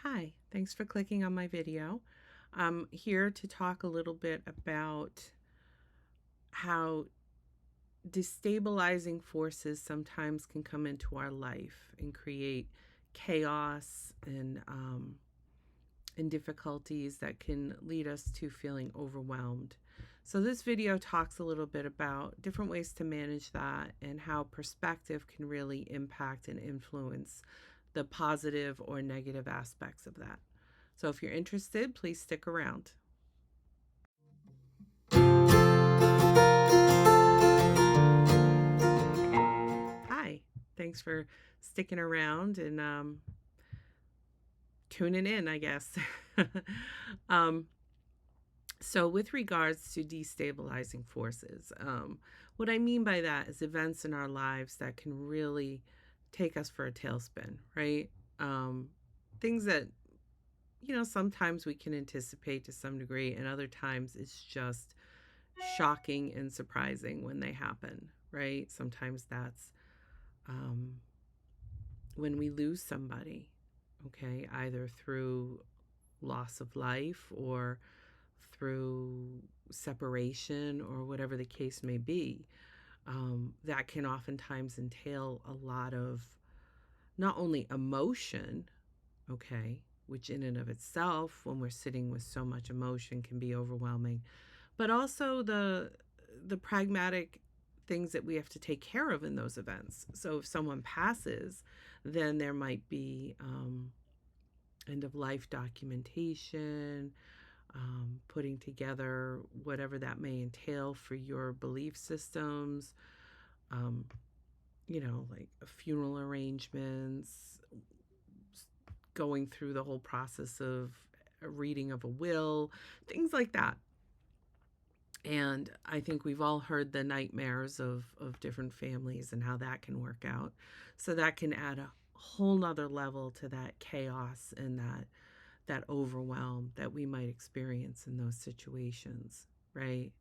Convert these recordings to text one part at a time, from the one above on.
Hi, thanks for clicking on my video. I'm here to talk a little bit about how destabilizing forces sometimes can come into our life and create chaos and difficulties that can lead us to feeling overwhelmed. So this video talks a little bit about different ways to manage that and how perspective can really impact and influence the positive or negative aspects of that. So if you're interested, please stick around. Hi, thanks for sticking around and tuning in, I guess. um, so, with regards to destabilizing forces, what I mean by that is events in our lives that can really take us for a tailspin, right? Um, Things that, sometimes we can anticipate to some degree, and other times it's just shocking and surprising when they happen, right? Sometimes that's um, when we lose somebody, okay, either through loss of life or through separation or whatever the case may be. That can oftentimes entail a lot of not only emotion, okay, which in and of itself, when we're sitting with so much emotion, can be overwhelming, but also the pragmatic things that we have to take care of in those events. So if someone passes, then there might be end of life documentation, putting together whatever that may entail for your belief systems, um, like funeral arrangements, going through the whole process of a reading of a will, things like that. And I think we've all heard the nightmares of different families and how that can work out. So that can add a whole nother level to that chaos and that overwhelm that we might experience in those situations, right?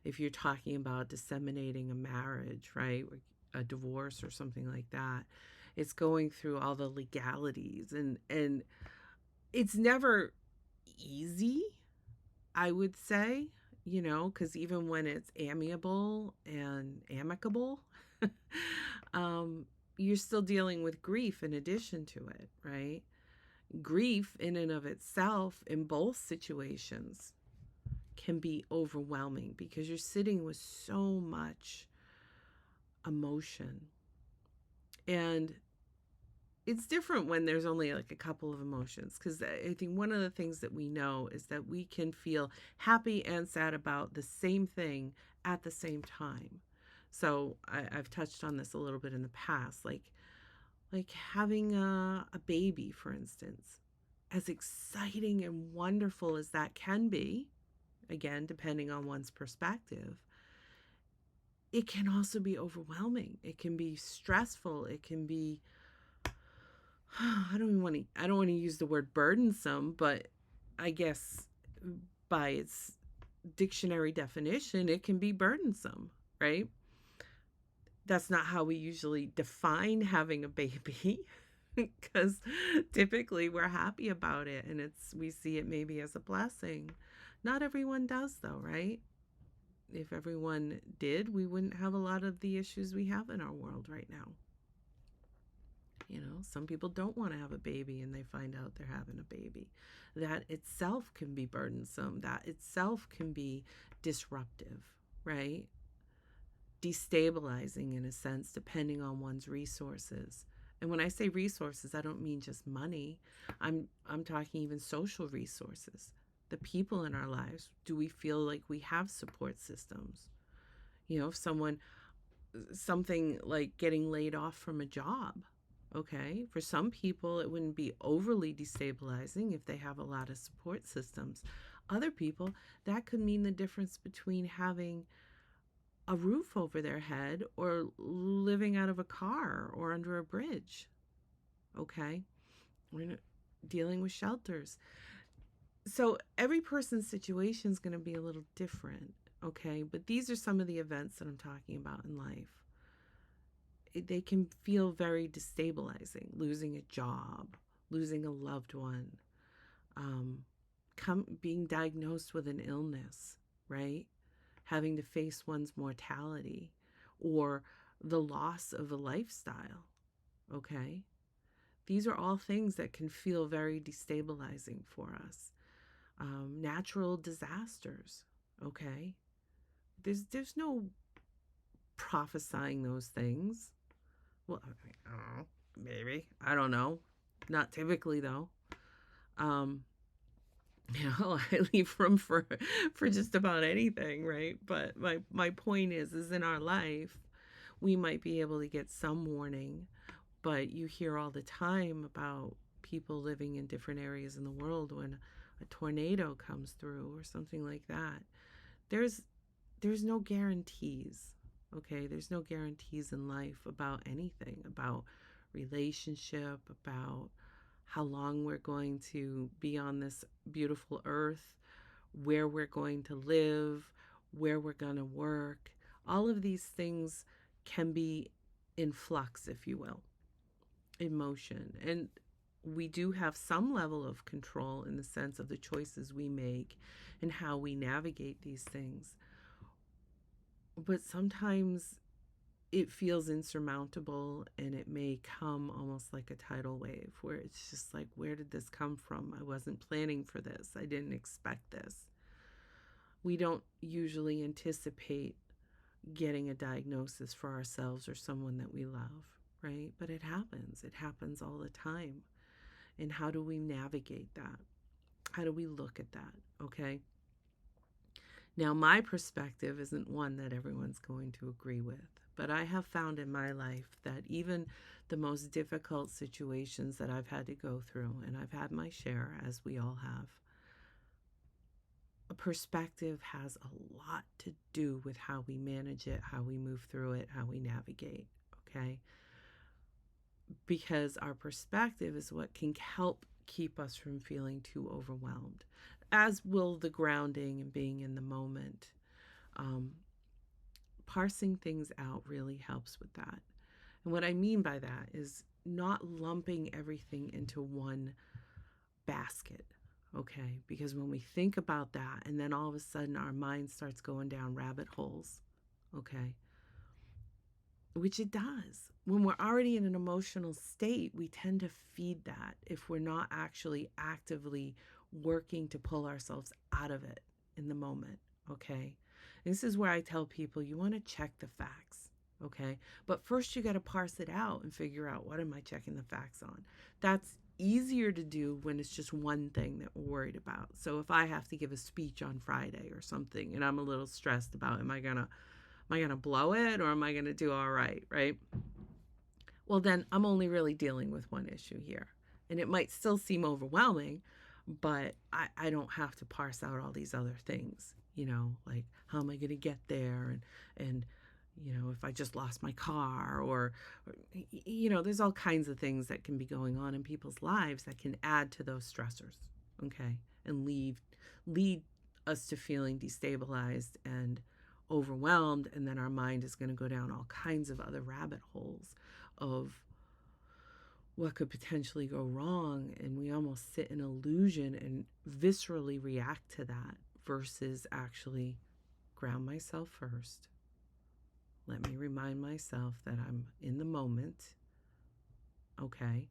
If you're talking about disseminating a marriage, right? A divorce or something like that, it's going through all the legalities and it's never easy, I would say, because even when it's amiable and amicable, um, you're still dealing with grief in addition to it, right? Grief, in and of itself, in both situations, can be overwhelming because you're sitting with so much emotion. And it's different when there's only like a couple of emotions, because I think one of the things that we know is that we can feel happy and sad about the same thing at the same time. So I've touched on this a little bit in the past, like having a baby, for instance. As exciting and wonderful as that can be, again, depending on one's perspective, it can also be overwhelming. It can be stressful. It can be I don't want to use the word burdensome, but I guess by its dictionary definition, it can be burdensome, right? That's not how we usually define having a baby because typically we're happy about it and we see it maybe as a blessing. Not everyone does though, right? If everyone did, we wouldn't have a lot of the issues we have in our world right now. Some people don't want to have a baby and they find out they're having a baby. That itself can be burdensome. That itself can be disruptive, right? Destabilizing in a sense, depending on one's resources. And when I say resources, I don't mean just money. I'm talking even social resources. The people in our lives. Do we feel like we have support systems? If something like getting laid off from a job. Okay, for some people, it wouldn't be overly destabilizing if they have a lot of support systems. Other people, that could mean the difference between having a roof over their head or living out of a car or under a bridge. Okay, we're dealing with shelters. So every person's situation is going to be a little different. Okay, but these are some of the events that I'm talking about in life. They can feel very destabilizing. Losing a job, losing a loved one, um, being diagnosed with an illness, right? Having to face one's mortality or the loss of a lifestyle, okay? These are all things that can feel very destabilizing for us. Natural disasters, okay? There's no prophesying those things. Well, I don't know. Maybe. I don't know. Not typically, though. Um, I leave room for just about anything, right? But my point is in our life, we might be able to get some warning, but you hear all the time about people living in different areas in the world when a tornado comes through or something like that. There's there's no guarantees. Okay? There's no guarantees in life about anything, about relationship, about how long we're going to be on this beautiful earth, where we're going to live, where we're going to work. All of these things can be in flux, if you will, in motion. And we do have some level of control in the sense of the choices we make and how we navigate these things. But sometimes it feels insurmountable and it may come almost like a tidal wave where it's just like, where did this come from? I wasn't planning for this. I didn't expect this. We don't usually anticipate getting a diagnosis for ourselves or someone that we love, right? But it happens. It happens all the time. And how do we navigate that? How do we look at that? Okay. Now, my perspective isn't one that everyone's going to agree with, but I have found in my life that even the most difficult situations that I've had to go through, and I've had my share, as we all have, a perspective has a lot to do with how we manage it, how we move through it, how we navigate, okay? Because our perspective is what can help keep us from feeling too overwhelmed, as will the grounding and being in the moment. Um, Parsing things out really helps with that. And what I mean by that is not lumping everything into one basket, okay? Because when we think about that and then all of a sudden our mind starts going down rabbit holes, okay? Which it does. When we're already in an emotional state, we tend to feed that if we're not actually actively working to pull ourselves out of it in the moment, okay? And this is where I tell people you want to check the facts, okay? But first you got to parse it out and figure out, what am I checking the facts on? That's easier to do when it's just one thing that we're worried about. So if I have to give a speech on Friday or something and I'm a little stressed about, am I going to blow it or am I going to do all right, right? Well, then I'm only really dealing with one issue here. And it might still seem overwhelming, but I don't have to parse out all these other things, like how am I going to get there? And if I just lost my car or, there's all kinds of things that can be going on in people's lives that can add to those stressors, okay? And lead us to feeling destabilized and overwhelmed, and then our mind is going to go down all kinds of other rabbit holes of what could potentially go wrong, and we almost sit in illusion and viscerally react to that versus actually ground myself first. Let me remind myself that I'm in the moment, okay?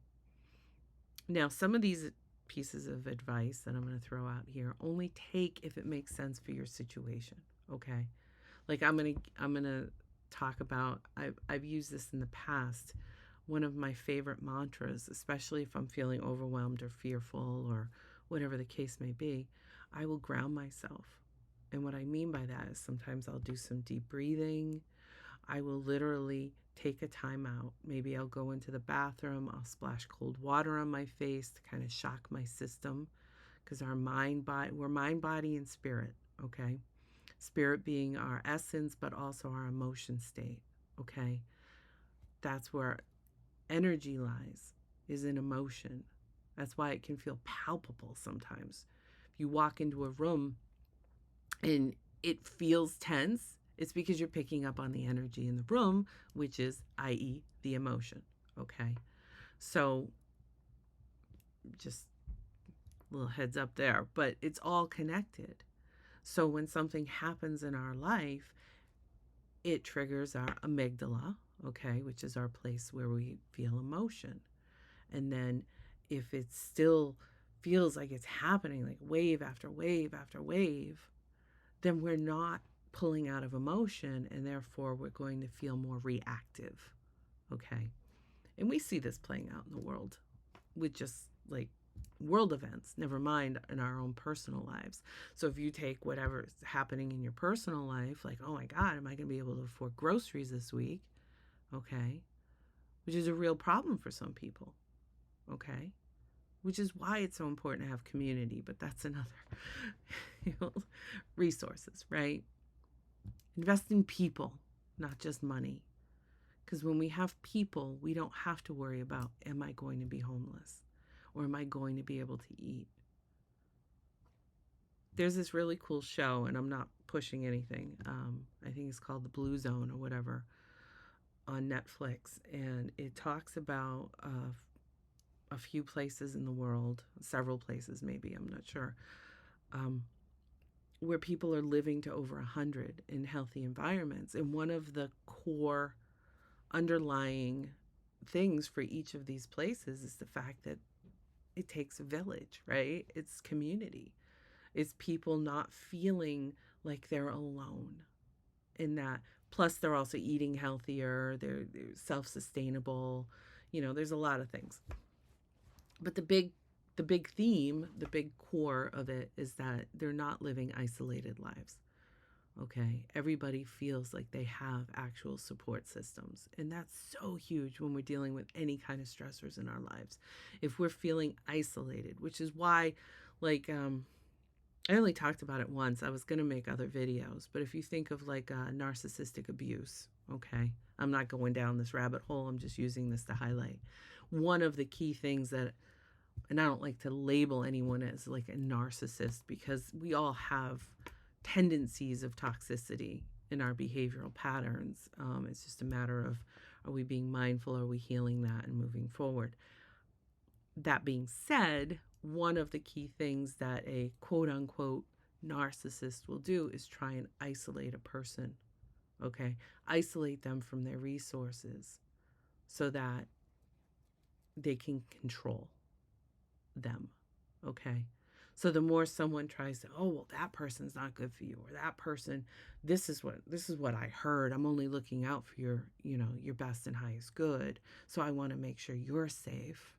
Now, some of these pieces of advice that I'm going to throw out here only take if it makes sense for your situation, okay? Like I'm gonna talk about, I've used this in the past. One of my favorite mantras, especially if I'm feeling overwhelmed or fearful or whatever the case may be, I will ground myself. And what I mean by that is sometimes I'll do some deep breathing. I will literally take a time out. Maybe I'll go into the bathroom, I'll splash cold water on my face to kind of shock my system, because we're mind, body, and spirit, okay? Spirit being our essence, but also our emotion state, okay? That's where energy lies, is in emotion. That's why it can feel palpable sometimes. If you walk into a room and it feels tense, it's because you're picking up on the energy in the room, which is, i.e., the emotion, okay? So Just a little heads up there, but it's all connected. So when something happens in our life, it triggers our amygdala, okay, which is our place where we feel emotion. And then if it still feels like it's happening, like wave after wave after wave, then we're not pulling out of emotion, and therefore we're going to feel more reactive, okay? And we see this playing out in the world with just like world events, never mind in our own personal lives. So if you take whatever's happening in your personal life, like, oh my God, am I going to be able to afford groceries this week? Okay. Which is a real problem for some people. Okay. Which is why it's so important to have community, but that's another resources, right? Invest in people, not just money. Because when we have people, we don't have to worry about, am I going to be homeless? Or am I going to be able to eat? There's this really cool show, and I'm not pushing anything. I think it's called The Blue Zone or whatever on Netflix. And it talks about a few places in the world, several places maybe, I'm not sure, um, where people are living to over 100 in healthy environments. And one of the core underlying things for each of these places is the fact that it takes a village, right? It's community. It's people not feeling like they're alone in that. Plus, they're also eating healthier, they're self sustainable. You know, there's a lot of things. But the big theme, the big core of it is that they're not living isolated lives. Okay, everybody feels like they have actual support systems, and that's so huge when we're dealing with any kind of stressors in our lives. If we're feeling isolated, which is why, like, I only talked about it once. I was going to make other videos, but if you think of like narcissistic abuse, okay, I'm not going down this rabbit hole, I'm just using this to highlight one of the key things that, and I don't like to label anyone as like a narcissist, because we all have tendencies of toxicity in our behavioral patterns. It's just a matter of, are we being mindful? Are we healing that and moving forward? That being said, one of the key things that a quote unquote narcissist will do is try and isolate a person, okay? Isolate them from their resources so that they can control them, okay? So the more someone tries to, oh, well, that person's not good for you, or that person, this is what I heard. I'm only looking out for your, your best and highest good. So I want to make sure you're safe.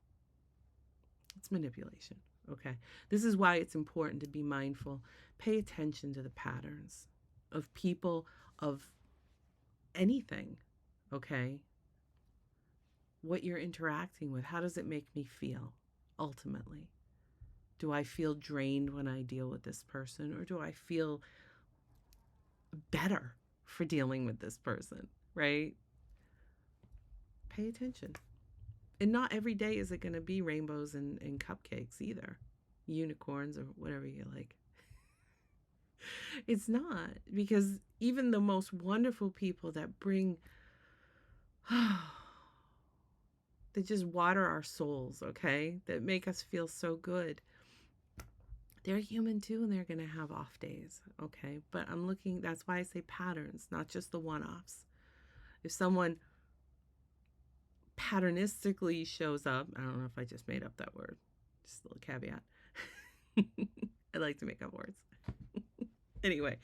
It's manipulation, okay? This is why it's important to be mindful. Pay attention to the patterns of people, of anything, okay? What you're interacting with, how does it make me feel ultimately? Do I feel drained when I deal with this person, or do I feel better for dealing with this person, right? Pay attention. And not every day is it going to be rainbows and cupcakes either, unicorns or whatever you like. It's not, because even the most wonderful people that bring, that just water our souls, okay, that make us feel so good, they're human too, and they're going to have off days, okay? But I'm looking, that's why I say patterns, not just the one-offs. If someone patternistically shows up, I don't know if I just made up that word, just a little caveat. I like to make up words. Anyway,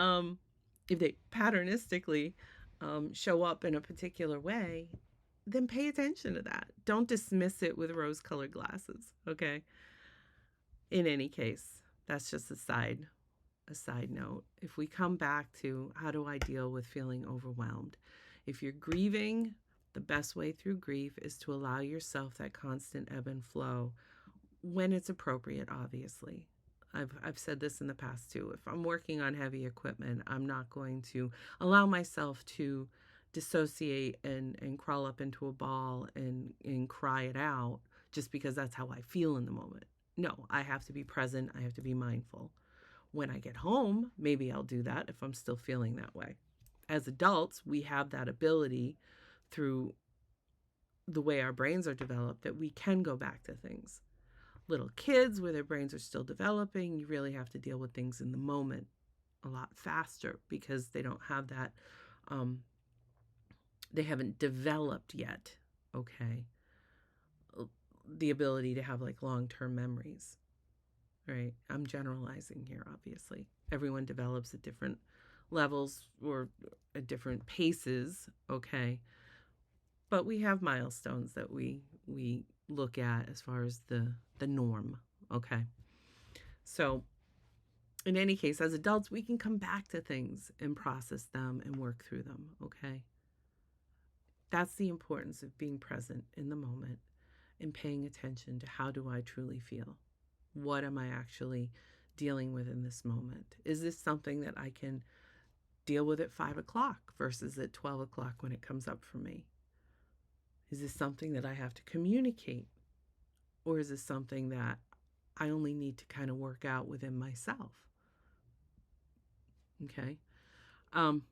if they patternistically show up in a particular way, then pay attention to that. Don't dismiss it with rose-colored glasses, okay? In any case, that's just a side note. If we come back to, how do I deal with feeling overwhelmed? If you're grieving, the best way through grief is to allow yourself that constant ebb and flow when it's appropriate, obviously. I've said this in the past too. If I'm working on heavy equipment, I'm not going to allow myself to dissociate and crawl up into a ball and cry it out just because that's how I feel in the moment. No, I have to be present. I have to be mindful. When I get home, maybe I'll do that if I'm still feeling that way. As adults, we have that ability through the way our brains are developed that we can go back to things. Little kids, where their brains are still developing, you really have to deal with things in the moment a lot faster because they don't have that, um, they haven't developed yet, okay, the ability to have like long term memories, right? I'm generalizing here, obviously. Everyone develops at different levels or at different paces, okay? But we have milestones that we look at as far as the norm, okay? So in any case, as adults, we can come back to things and process them and work through them, okay? That's the importance of being present in the moment and paying attention to how do I truly feel? What am I actually dealing with in this moment? Is this something that I can deal with at 5 o'clock versus at 12 o'clock when it comes up for me? Is this something that I have to communicate? Or is this something that I only need to kind of work out within myself? Okay. Um,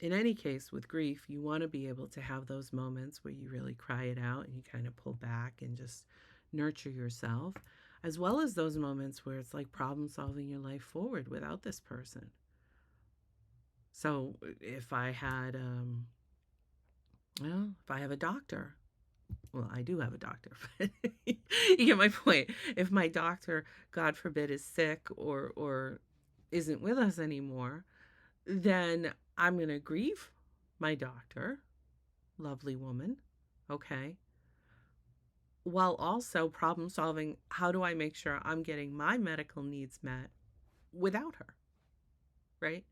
in any case, with grief, you want to be able to have those moments where you really cry it out and you kind of pull back and just nurture yourself, as well as those moments where it's like problem solving your life forward without this person. So if I had, if I have a doctor, well, I do have a doctor, but you get my point. If my doctor, God forbid, is sick or isn't with us anymore, then I'm going to grieve my doctor, lovely woman, okay, while also problem solving how do I make sure I'm getting my medical needs met without her, right?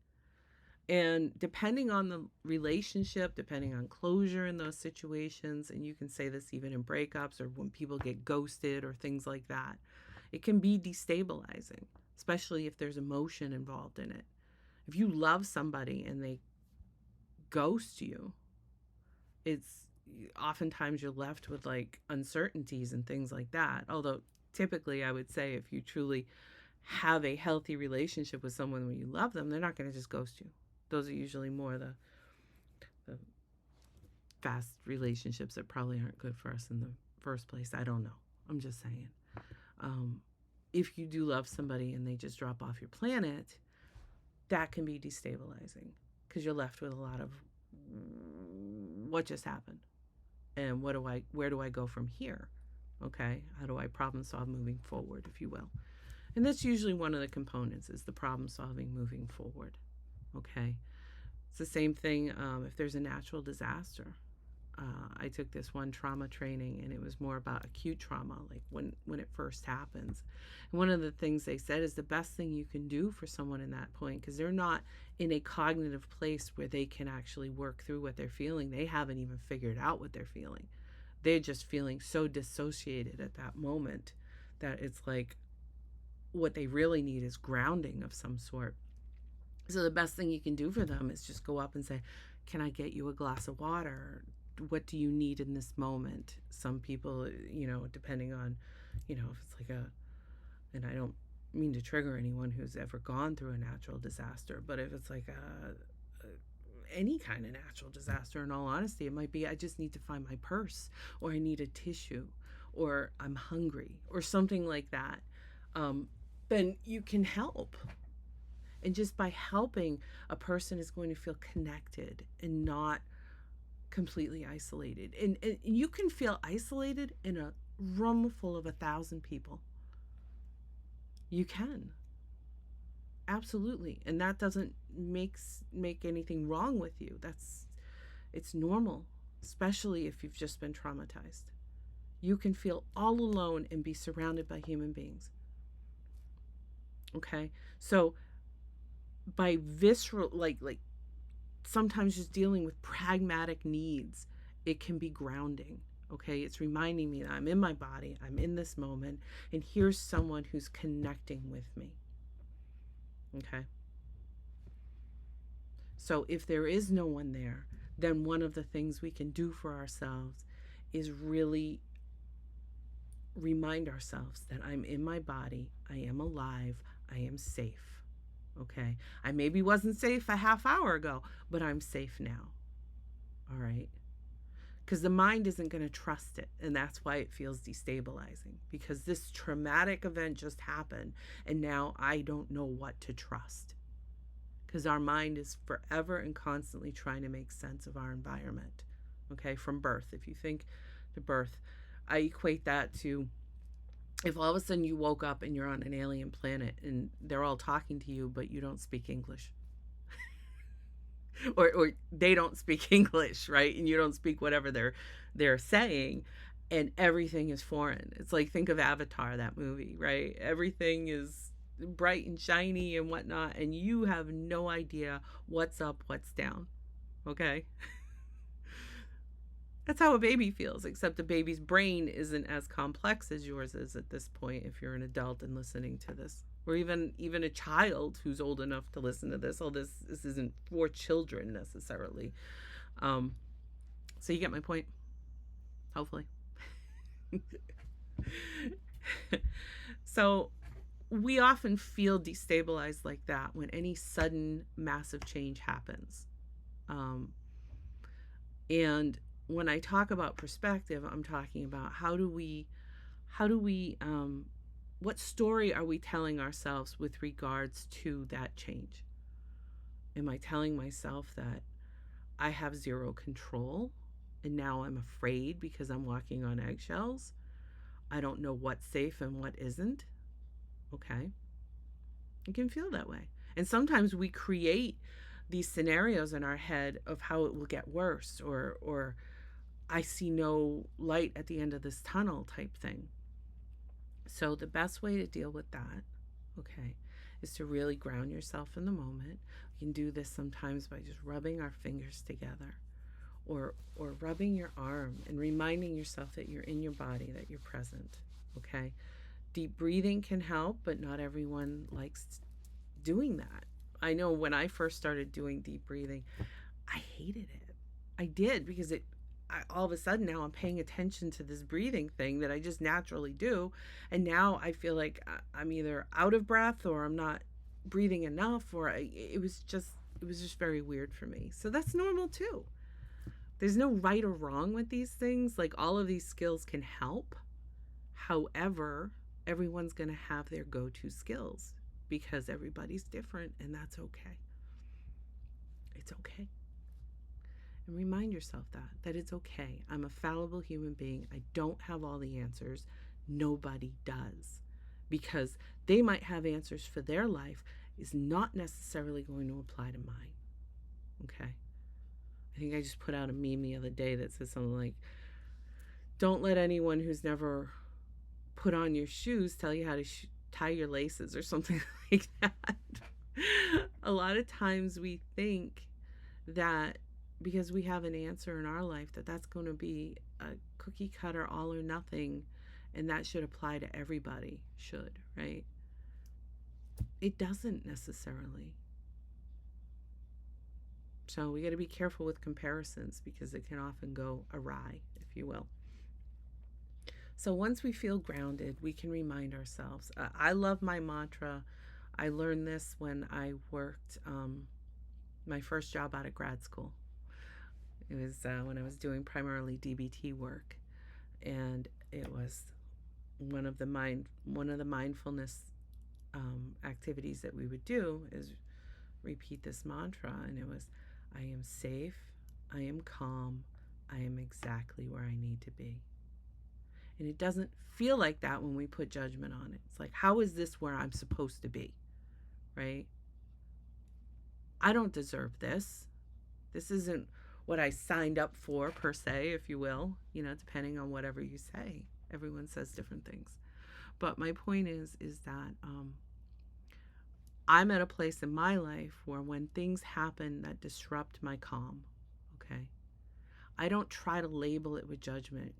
And depending on the relationship, depending on closure in those situations, and you can say this even in breakups or when people get ghosted or things like that, it can be destabilizing, especially if there's emotion involved in it. If you love somebody and they ghost you, it's oftentimes you're left with like uncertainties and things like that. Although typically I would say if you truly have a healthy relationship with someone when you love them, they're not going to just ghost you. Those are usually more the fast relationships that probably aren't good for us in the first place. I don't know. I'm just saying. Um, if you do love somebody and they just drop off your planet, that can be destabilizing because you're left with a lot of what just happened and where do I go from here? Okay, how do I problem solve moving forward, if you will? And that's usually one of the components is the problem solving moving forward. Okay, it's the same thing if there's a natural disaster. I took this one trauma training and it was more about acute trauma, like when it first happens. And one of the things they said is the best thing you can do for someone in that point, because they're not in a cognitive place where they can actually work through what they're feeling. They haven't even figured out what they're feeling. They're just feeling so dissociated at that moment that it's like what they really need is grounding of some sort. So the best thing you can do for them is just go up and say, can I get you a glass of water? What do you need in this moment? Some people, depending on, if it's like and I don't mean to trigger anyone who's ever gone through a natural disaster, but if it's like any kind of natural disaster, in all honesty, it might be I just need to find my purse, or I need a tissue, or I'm hungry, or something like that. Then you can help. And just by helping, a person is going to feel connected and not completely isolated. And you can feel isolated in a room full of 1,000 people. You can. Absolutely. And that doesn't make anything wrong with you. It's normal, especially if you've just been traumatized. You can feel all alone and be surrounded by human beings. Okay? So by visceral like sometimes just dealing with pragmatic needs, it can be grounding. Okay, it's reminding me that I'm in my body, I'm in this moment, and here's someone who's connecting with me. Okay, so if there is no one there, then one of the things we can do for ourselves is really remind ourselves that I'm in my body, I am alive, I am safe. Okay, I maybe wasn't safe a half hour ago, but I'm safe now. All right, because the mind isn't going to trust it. And that's why it feels destabilizing, because this traumatic event just happened. And now I don't know what to trust, because our mind is forever and constantly trying to make sense of our environment. Okay, from birth. If you think to birth, I equate that to if all of a sudden you woke up and you're on an alien planet and they're all talking to you, but you don't speak English. Or they don't speak English, right? And you don't speak whatever they're saying, and everything is foreign. It's like, think of Avatar, that movie, right? Everything is bright and shiny and whatnot, and you have no idea what's up, what's down. Okay? That's how a baby feels, except a baby's brain isn't as complex as yours is at this point if you're an adult and listening to this. Or even a child who's old enough to listen to this. This isn't for children necessarily. Um, so you get my point, hopefully. So we often feel destabilized like that when any sudden massive change happens. Um, and when I talk about perspective, I'm talking about how do we what story are we telling ourselves with regards to that change? Am I telling myself that I have zero control and now I'm afraid because I'm walking on eggshells? I don't know what's safe and what isn't. Okay. It can feel that way. And sometimes we create these scenarios in our head of how it will get worse, or I see no light at the end of this tunnel type thing. So the best way to deal with that, okay, is to really ground yourself in the moment. We can do this sometimes by just rubbing our fingers together, or rubbing your arm and reminding yourself that you're in your body, that you're present. Okay? Deep breathing can help, but not everyone likes doing that. I know when I first started doing deep breathing, I hated it. I did, because all of a sudden now I'm paying attention to this breathing thing that I just naturally do, and now I feel like I'm either out of breath or I'm not breathing enough, or it was just very weird for me. So that's normal too. There's no right or wrong with these things. Like, all of these skills can help. However, everyone's going to have their go-to skills because everybody's different, and that's okay. It's okay. And remind yourself that it's okay. I'm a fallible human being. I don't have all the answers. Nobody does. Because they might have answers for their life is not necessarily going to apply to mine. Okay? I think I just put out a meme the other day that says something like, don't let anyone who's never put on your shoes tell you how to tie your laces, or something like that. A lot of times we think that because we have an answer in our life, that's going to be a cookie cutter, all or nothing, and that should apply to everybody. Should, right? It doesn't necessarily. So we got to be careful with comparisons, because it can often go awry, if you will. So once we feel grounded, we can remind ourselves. I love my mantra. I learned this when I worked my first job out of grad school. It was when I was doing primarily DBT work, and it was one of the mindfulness activities that we would do is repeat this mantra, and it was, I am safe, I am calm, I am exactly where I need to be. And it doesn't feel like that when we put judgment on it. It's like, how is this where I'm supposed to be? Right? I don't deserve this. This isn't what I signed up for, per se, if you will, depending on whatever you say. Everyone says different things. But my point is that I'm at a place in my life where when things happen that disrupt my calm, okay, I don't try to label it with judgment,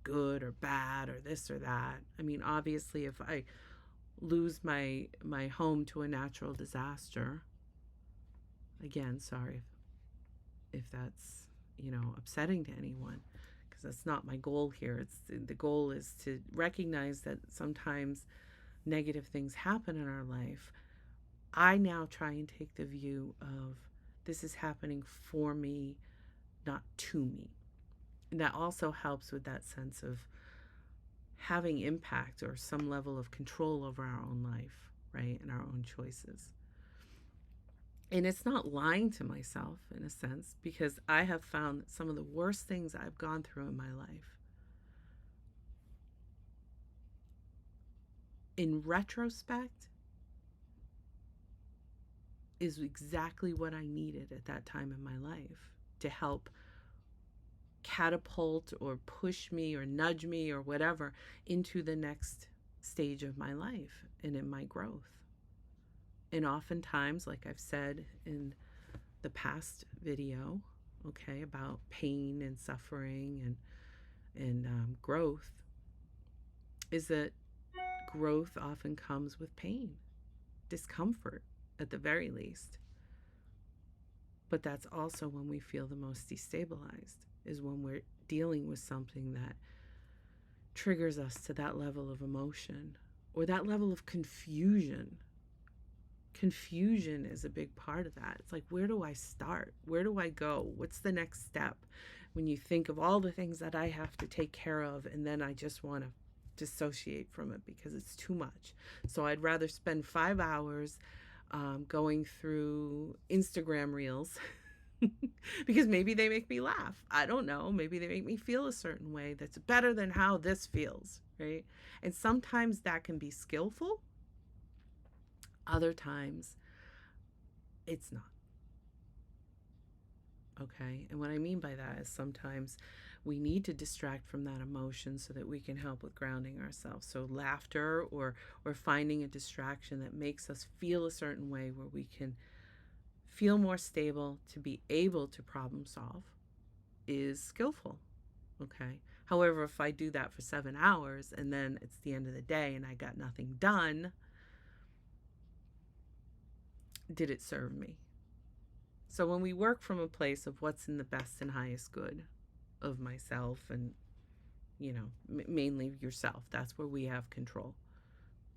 good or bad or this or that. I mean, obviously, if I lose my home to a natural disaster, again, sorry if that's upsetting to anyone, because that's not my goal here. It's the goal is to recognize that sometimes negative things happen in our life. I now try and take the view of, this is happening for me, not to me. And that also helps with that sense of having impact or some level of control over our own life, right? And our own choices. And it's not lying to myself in a sense, because I have found that some of the worst things I've gone through in my life, in retrospect, is exactly what I needed at that time in my life to help catapult or push me or nudge me or whatever into the next stage of my life and in my growth. And oftentimes, like I've said in the past video, okay, about pain and suffering and growth, is that growth often comes with pain, discomfort at the very least. But that's also when we feel the most destabilized, is when we're dealing with something that triggers us to that level of emotion or that level of confusion. Confusion is a big part of that. It's like, where do I start? Where do I go? What's the next step? When you think of all the things that I have to take care of, and then I just want to dissociate from it because it's too much. So I'd rather spend 5 hours going through Instagram reels because maybe they make me laugh. I don't know. Maybe they make me feel a certain way that's better than how this feels, right? And sometimes that can be skillful. Other times it's not. Okay. And what I mean by that is sometimes we need to distract from that emotion so that we can help with grounding ourselves. So laughter or finding a distraction that makes us feel a certain way where we can feel more stable to be able to problem solve is skillful. Okay. However, if I do that for 7 hours and then it's the end of the day and I got nothing done, did it serve me? So when we work from a place of what's in the best and highest good of myself and, mainly yourself, that's where we have control.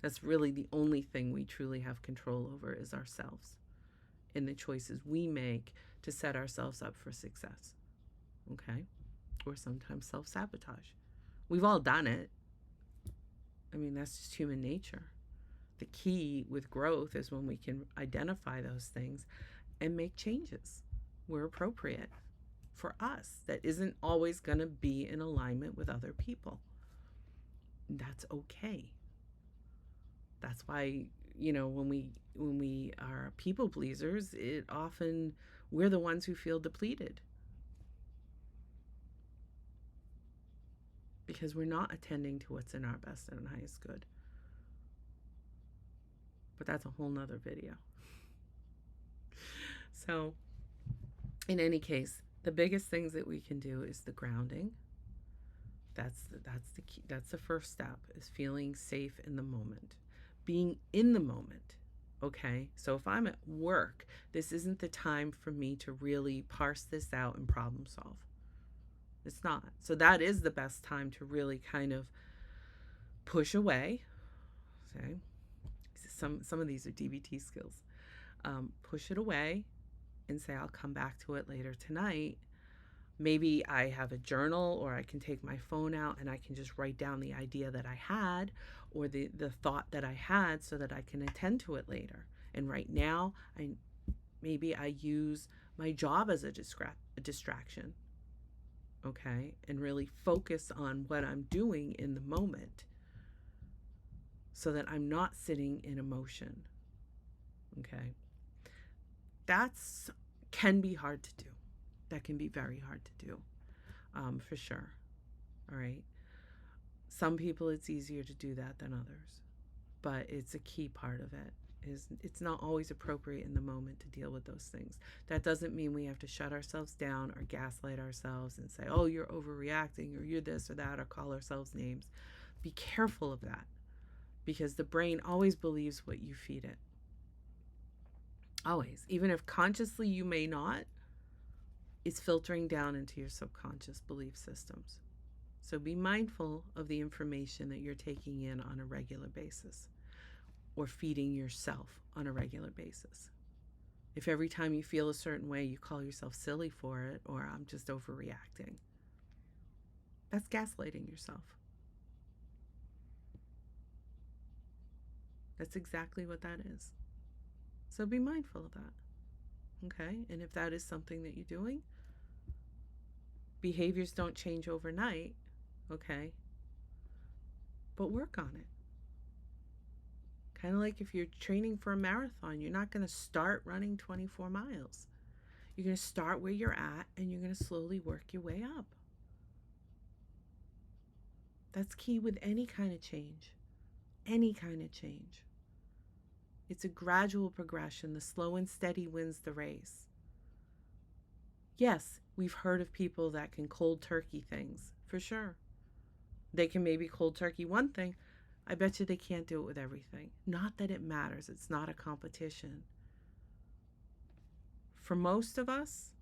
That's really the only thing we truly have control over, is ourselves and the choices we make to set ourselves up for success. Okay? Or sometimes self-sabotage. We've all done it. I mean, that's just human nature. The key with growth is when we can identify those things and make changes where appropriate for us that isn't always going to be in alignment with other people. That's okay. That's why, when we are people pleasers, it often, we're the ones who feel depleted because we're not attending to what's in our best and highest good. But that's a whole nother video. So in any case, the biggest things that we can do is the grounding. That's the key. That's the first step, is feeling safe in the moment, being in the moment. Okay, so if I'm at work, this isn't the time for me to really parse this out and problem solve. It's not. So that is the best time to really kind of push away. Okay, some of these are DBT skills. Push it away and say, I'll come back to it later tonight. Maybe I have a journal, or I can take my phone out and I can just write down the idea that I had, or the thought that I had, so that I can attend to it later. And right now, maybe I use my job as a distraction, okay? And really focus on what I'm doing in the moment so that I'm not sitting in emotion, okay? That's can be hard to do. That can be very hard to do, for sure. All right. Some people, it's easier to do that than others, but it's a key part of it. Is it's not always appropriate in the moment to deal with those things. That doesn't mean we have to shut ourselves down or gaslight ourselves and say, oh, you're overreacting, or you're this or that, or call ourselves names. Be careful of that, because the brain always believes what you feed it. Always. Even if consciously you may not, it's filtering down into your subconscious belief systems. So be mindful of the information that you're taking in on a regular basis, or feeding yourself on a regular basis. If every time you feel a certain way, you call yourself silly for it, or I'm just overreacting, That's gaslighting yourself. That's exactly what that is. So be mindful of that. Okay? And if that is something that you're doing, behaviors don't change overnight. Okay? But work on it. Kind of like if you're training for a marathon, you're not going to start running 24 miles. You're going to start where you're at and you're going to slowly work your way up. That's key with any kind of change. Any kind of change. It's a gradual progression. The slow and steady wins the race. Yes, we've heard of people that can cold turkey things, for sure. They can maybe cold turkey one thing. I bet you they can't do it with everything. Not that it matters. It's not a competition. For most of us,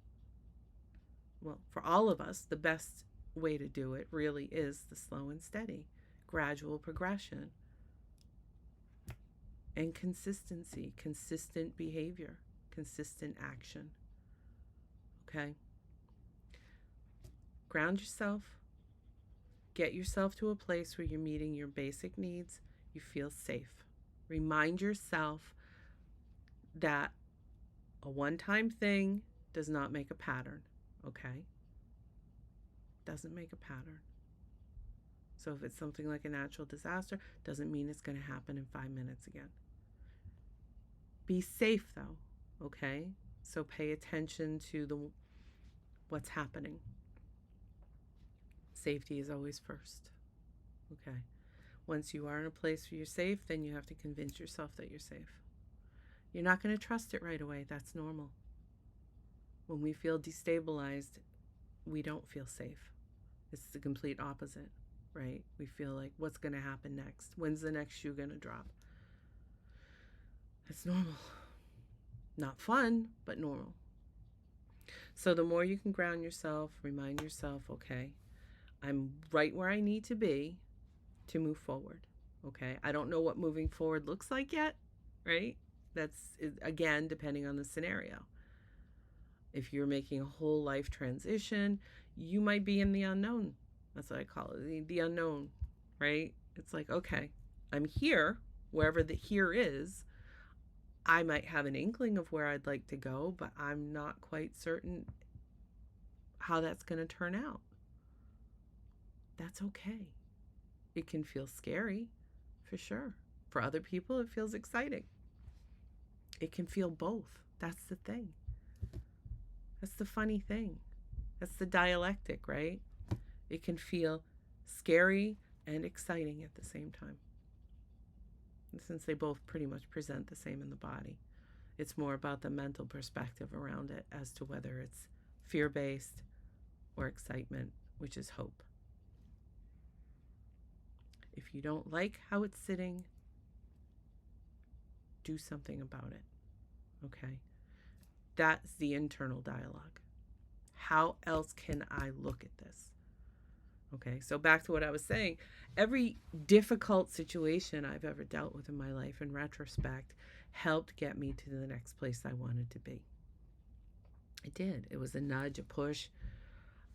well, for all of us, the best way to do it really is the slow and steady, gradual progression, and consistency, consistent behavior, consistent action. Okay? Ground yourself. Get yourself to a place where you're meeting your basic needs. You feel safe. Remind yourself that a one-time thing does not make a pattern. Okay? Doesn't make a pattern. So if it's something like a natural disaster, doesn't mean it's going to happen in 5 minutes again. Be safe though, okay? So pay attention to what's happening. Safety is always first. Okay. Once you are in a place where you're safe, then you have to convince yourself that you're safe. You're not going to trust it right away. That's normal. When we feel destabilized, we don't feel safe. It's the complete opposite, right? We feel like, what's going to happen next? When's the next shoe going to drop? That's normal. Not fun, but normal. So the more you can ground yourself, remind yourself, okay, I'm right where I need to be to move forward. Okay. I don't know what moving forward looks like yet, right? That's, again, depending on the scenario. If you're making a whole life transition, you might be in the unknown. That's what I call it, the unknown, right? It's like, okay, I'm here, wherever the here is. I might have an inkling of where I'd like to go, but I'm not quite certain how that's going to turn out. That's okay. It can feel scary, for sure. For other people, it feels exciting. It can feel both. That's the thing. That's the funny thing. That's the dialectic, right? It can feel scary and exciting at the same time. And since they both pretty much present the same in the body, it's more about the mental perspective around it as to whether it's fear-based or excitement, which is hope. If you don't like how it's sitting, do something about it. Okay? That's the internal dialogue. How else can I look at this? Okay, so back to what I was saying. Every difficult situation I've ever dealt with in my life, in retrospect, helped get me to the next place I wanted to be. It did. It was a nudge, a push.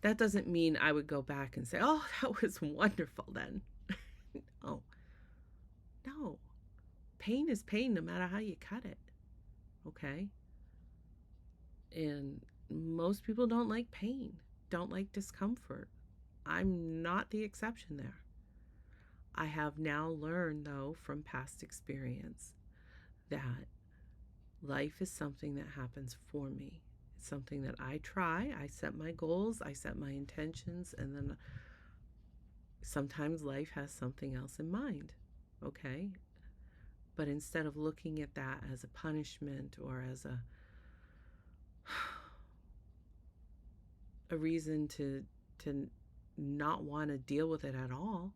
That doesn't mean I would go back and say, oh, that was wonderful then. No. No. Pain is pain no matter how you cut it. Okay? And most people don't like pain, don't like discomfort. I'm not the exception there. I have now learned, though, from past experience, that life is something that happens for me. It's something that I try. I set my goals, I set my intentions, and then sometimes life has something else in mind. Okay? But instead of looking at that as a punishment or as a reason to not want to deal with it at all,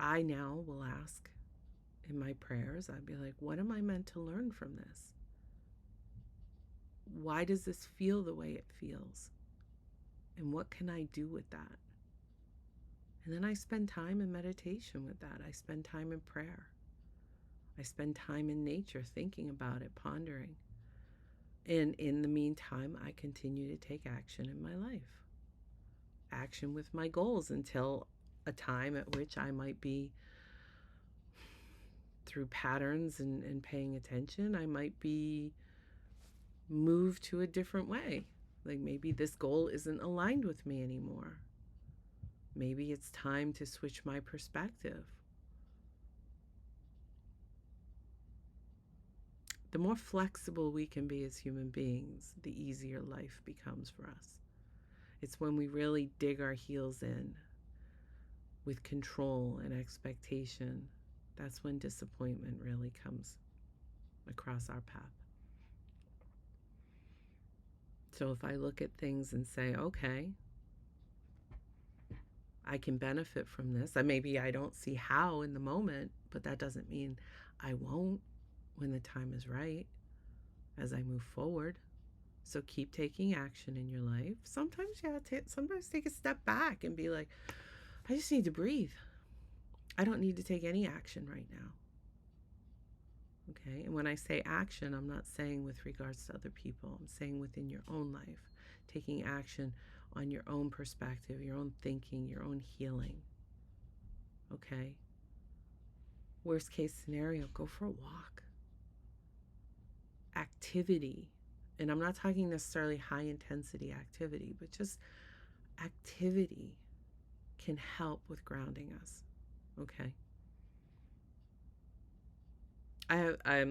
I now will ask in my prayers, I'd be like, what am I meant to learn from this? Why does this feel the way it feels? And what can I do with that? And then I spend time in meditation with that. I spend time in prayer. I spend time in nature thinking about it, pondering. And in the meantime, I continue to take action in my life. action with my goals until a time at which I might be, through patterns and paying attention, I might be moved to a different way. Like maybe this goal isn't aligned with me anymore. Maybe it's time to switch my perspective. The more flexible we can be as human beings, the easier life becomes for us. It's when we really dig our heels in with control and expectation, that's when disappointment really comes across our path. So if I look at things and say, okay, I can benefit from this. Maybe I don't see how in the moment, but that doesn't mean I won't when the time is right as I move forward. So keep taking action in your life. Sometimes, sometimes take a step back and be like, I just need to breathe. I don't need to take any action right now. Okay? And when I say action, I'm not saying with regards to other people. I'm saying within your own life, taking action on your own perspective, your own thinking, your own healing. Okay? Worst case scenario, go for a walk. Activity. And I'm not talking necessarily high intensity activity, but just activity can help with grounding us. Okay? I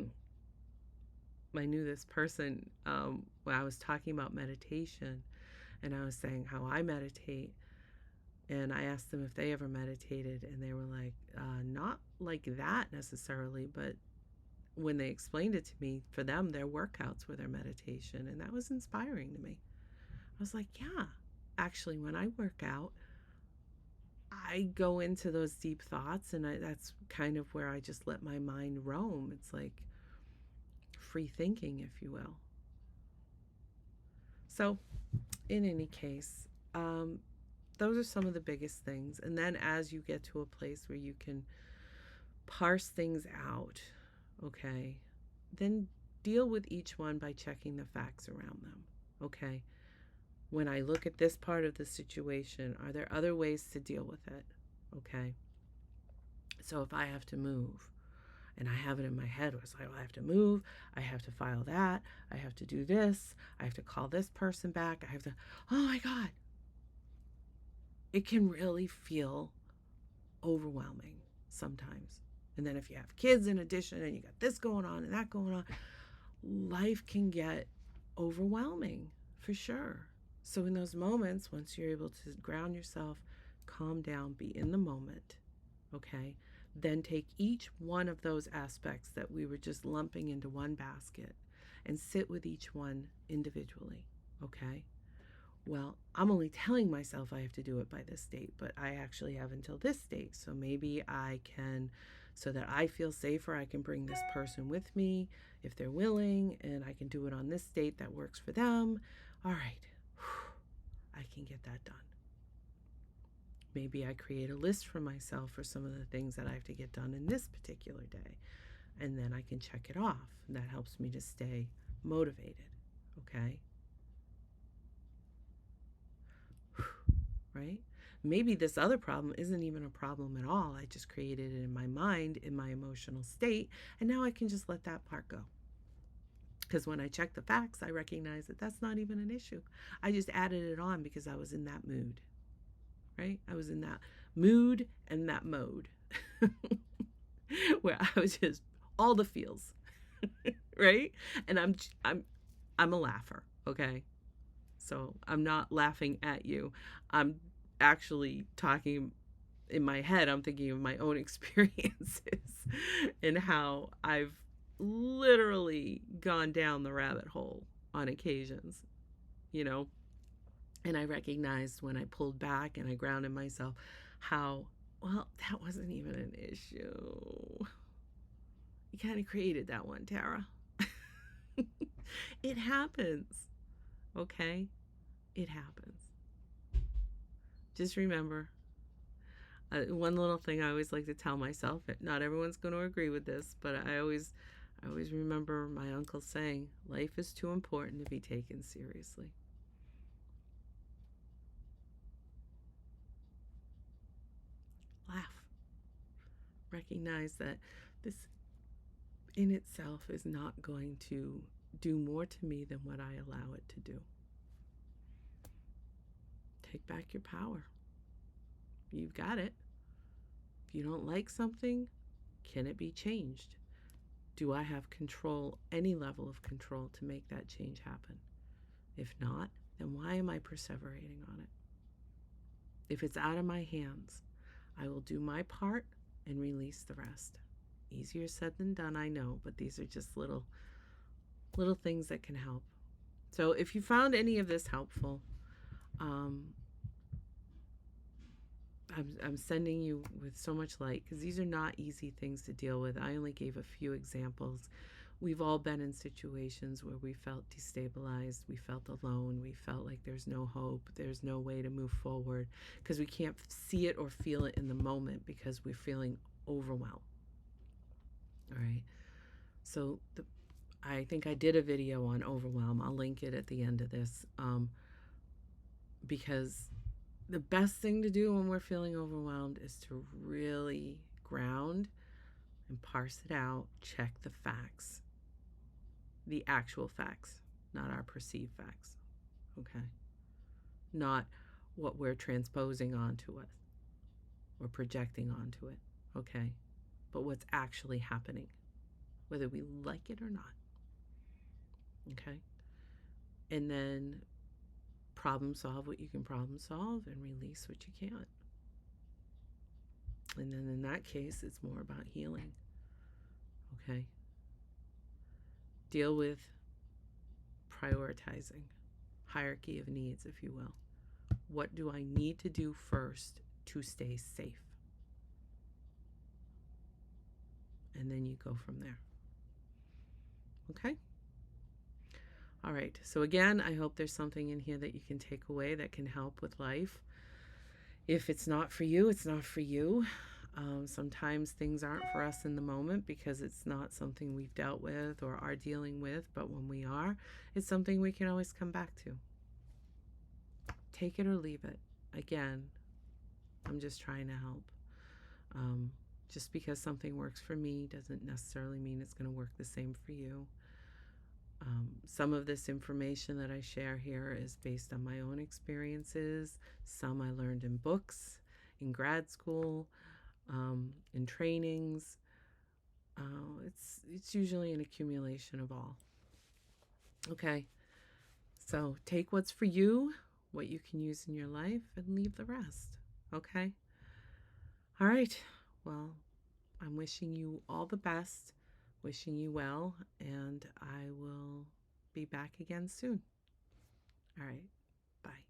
knew this person when I was talking about meditation, and I was saying how I meditate, and I asked them if they ever meditated, and they were like, not like that necessarily, but when they explained it to me, for them, their workouts were their meditation, and that was inspiring to me. I was like, yeah, actually, when I work out, I go into those deep thoughts, and that's kind of where I just let my mind roam. It's like free thinking, if you will. So, in any case, those are some of the biggest things. And then as you get to a place where you can parse things out, okay, then deal with each one by checking the facts around them, okay? When I look at this part of the situation, are there other ways to deal with it, okay? So if I have to move, and I have it in my head, it's like, well, I have to move, I have to file that, I have to do this, I have to call this person back, I have to, oh my God. It can really feel overwhelming sometimes. And then if you have kids in addition and you got this going on and that going on, life can get overwhelming for sure. So in those moments, once you're able to ground yourself, calm down, be in the moment, okay, then take each one of those aspects that we were just lumping into one basket and sit with each one individually, okay? Well, I'm only telling myself I have to do it by this date, but I actually have until this date. So maybe I can, so that I feel safer, I can bring this person with me if they're willing, and I can do it on this date that works for them. All right, I can get that done. Maybe I create a list for myself for some of the things that I have to get done in this particular day, and then I can check it off. And that helps me to stay motivated, okay? Right? Maybe this other problem isn't even a problem at all. I just created it in my mind, in my emotional state, and now I can just let that part go. Because when I check the facts, I recognize that that's not even an issue. I just added it on because I was in that mood, right? I was in that mood and that mode where I was just all the feels, right? And I'm a laugher, okay? So I'm not laughing at you. I'm actually talking in my head. I'm thinking of my own experiences and how I've literally gone down the rabbit hole on occasions, you know? And I recognized when I pulled back and I grounded myself how, well, that wasn't even an issue. You kind of created that one, Tara. It happens, okay? It happens. Just remember, one little thing I always like to tell myself, not everyone's going to agree with this, but I always remember my uncle saying, life is too important to be taken seriously. Laugh. Recognize that this in itself is not going to do more to me than what I allow it to do. Take back your power. You've got it. If you don't like something, can it be changed? Do I have control, any level of control, to make that change happen? If not, then why am I perseverating on it? If it's out of my hands, I will do my part and release the rest. Easier said than done, I know, but these are just little things that can help. So if you found any of this helpful, um, I'm sending you with so much light, because these are not easy things to deal with. I only gave a few examples. We've all been in situations where we felt destabilized, we felt alone, we felt like there's no hope, there's no way to move forward, because we can't see it or feel it in the moment because we're feeling overwhelmed. All right. So I think I did a video on overwhelm. I'll link it at the end of this, because the best thing to do when we're feeling overwhelmed is to really ground and parse it out, check the facts, the actual facts, not our perceived facts, okay? Not what we're transposing onto it or projecting onto it, okay? But what's actually happening, whether we like it or not, okay? And then problem solve what you can problem solve and release what you can't. And then in that case, it's more about healing, okay? Deal with prioritizing, hierarchy of needs, if you will. What do I need to do first to stay safe? And then you go from there. Okay? All right. So, again, I hope there's something in here that you can take away that can help with life. If it's not for you, it's not for you. Sometimes things aren't for us in the moment because it's not something we've dealt with or are dealing with. But when we are, it's something we can always come back to. Take it or leave it. Again, I'm just trying to help. Just because something works for me doesn't necessarily mean it's going to work the same for you. Some of this information that I share here is based on my own experiences. Some I learned in books, in grad school, in trainings. It's usually an accumulation of all. Okay, so take what's for you, what you can use in your life, and leave the rest. Okay? All right. Well, I'm wishing you all the best, wishing you well, and I will be back again soon. All right. Bye.